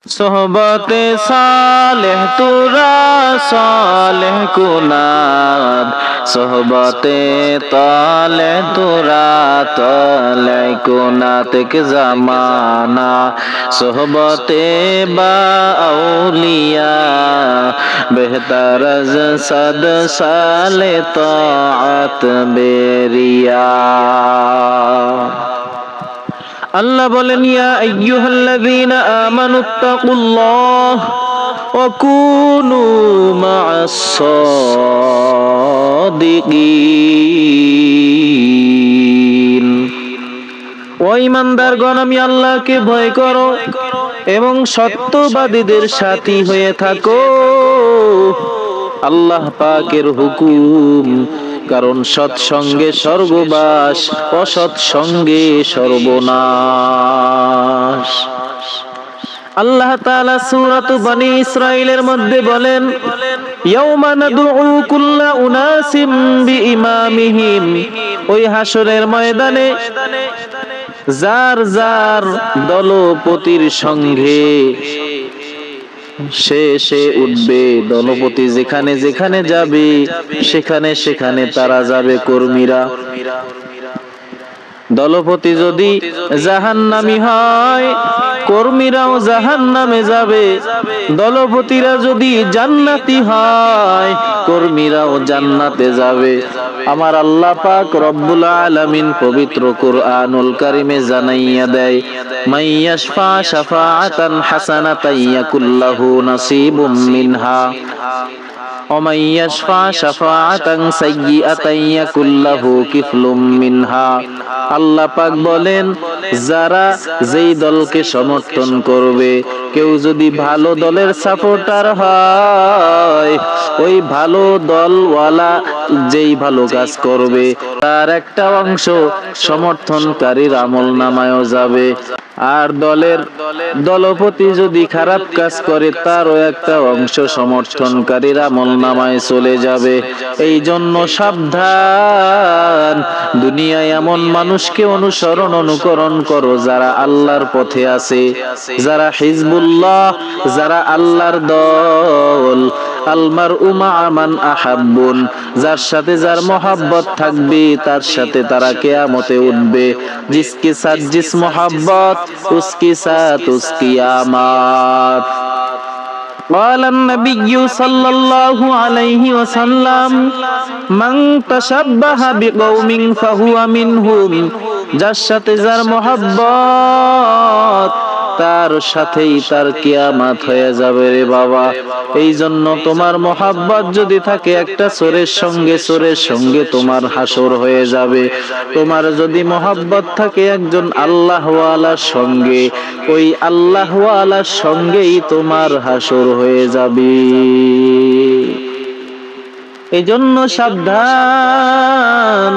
সোহবতে সালেহ তুরা সালেহ কুনাদ, সোহবতে তালে তুরা তালে কুনাত কে জামানা, সোহবতে বা আউলিয়া বেহতর আজ সদ সালে তাআত বেরিয়া। আল্লাহ বলেন, ইয়া আইয়ুহাল্লাযীনা আমানুত্তাকুল্লাহ ওয়া কুনু মা'আস সাদিকিন। ও ঈমানদারগণ, আমি আল্লাহকে ভয় করো এবং সত্যবাদীদের সাথী হয়ে থাকো। আল্লাহ পাকের হুকুম, কারণ সৎসঙ্গে স্বর্গবাস, অসৎ সঙ্গে সর্বনাশ। আল্লাহ তাআলা সূরাতু বনী ইসরাঈলের মধ্যে বলেন, ইয়াওমা নাদউ কুল্লা উনাসিম বিইমামিহিম, ওই হাসরের ময়দানে যার যার দলপতির সঙ্গে সে উঠবে। দলপতি যেখানে যেখানে যাবে সেখানে সেখানে তারা যাবে, কর্মীরা। দলপতি যদি জাহান্নামী হয়, কর্মীরাও জাহান্নামে যাবে। দলপতিরা যদি জান্নাতি হয়, কর্মীরাও জান্নাতে যাবে। আমার আল্লাহ পাক রব্বুল আলামিন পবিত্র কুরআনুল কারীমে জানাইয়া দেয়, মাইয়াশফা শাফাআতান হাসানাতান ইয়াকুল্লাহু নাসিবুম মিনহা ওয়া মাইয়াশফা শাফাআতান সাইয়্যাতান ইয়াকুল্লাহু কিফলুম মিনহা। আল্লাহ পাক বলেন, যারা যেই দলকে সমর্থন করবে, কেউ যদি ভালো দলের সাপোর্টার হয়, ওই ভালো দলওয়ালা যেই ভালো কাজ করবে তার একটা অংশ সমর্থনকারীর আমলনামায়ও যাবে। আর দলপতি যদি খারাপ কাজ করে, তারও একটা অংশ সমর্থনকারীর আমলনামায় চলে যাবে। এই জন্য সাবধান, দুনিয়ায় এমন মানুষকে অনুকরণ করো যারা আল্লাহর পথে আছে, যারা হিজবুল্লাহ, যারা আল্লাহর দল। আলমার উমা আমান আহাব্বুন, যার সাথে যার মহাব্বত থাকবে তার সাথে তারা কিয়ামতে উঠবে। জিসকে সাথ জিস মহাব্বত, উসকে সাথ উসকি আমাত। قال النبي صلى الله عليه وسلم من تشبه بقوم فهو منهم, যার সাথে যার মহাব্বত তার সাথেই তার কিয়ামত হয়ে যাবে রে বাবা। এই জন্য তোমার মহাব্বত যদি থাকে একটা চোরের সঙ্গে তোমার হাসর হয়ে যাবে। তোমার যদি মহাব্বত থাকে একজন আল্লাহওয়ালার সঙ্গে, ওই আল্লাহওয়ালার সঙ্গেই তোমার হাসর হয়ে যাবে। এই জন্য সাবধান।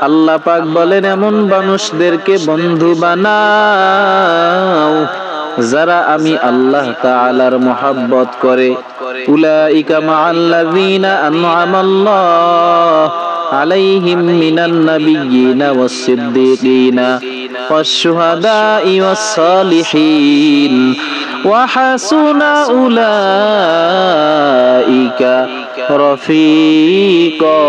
আল্লাহ পাক বলেন, এমন মানুষদেরকে বন্ধু বানাও যারা আমি আল্লাহ তাআলার মহব্বত করে। উলাইকা মাআল্লাযীনা আন'আমাল্লাহু আলাইহিম মিনান নাবিয়্যিনা ওয়াস-সিদ্দীকিনা ওয়াশ-শুহাদা'i ওয়াস-সালিহিন ওয়া হাসুনা উলাইকা রাফীকা।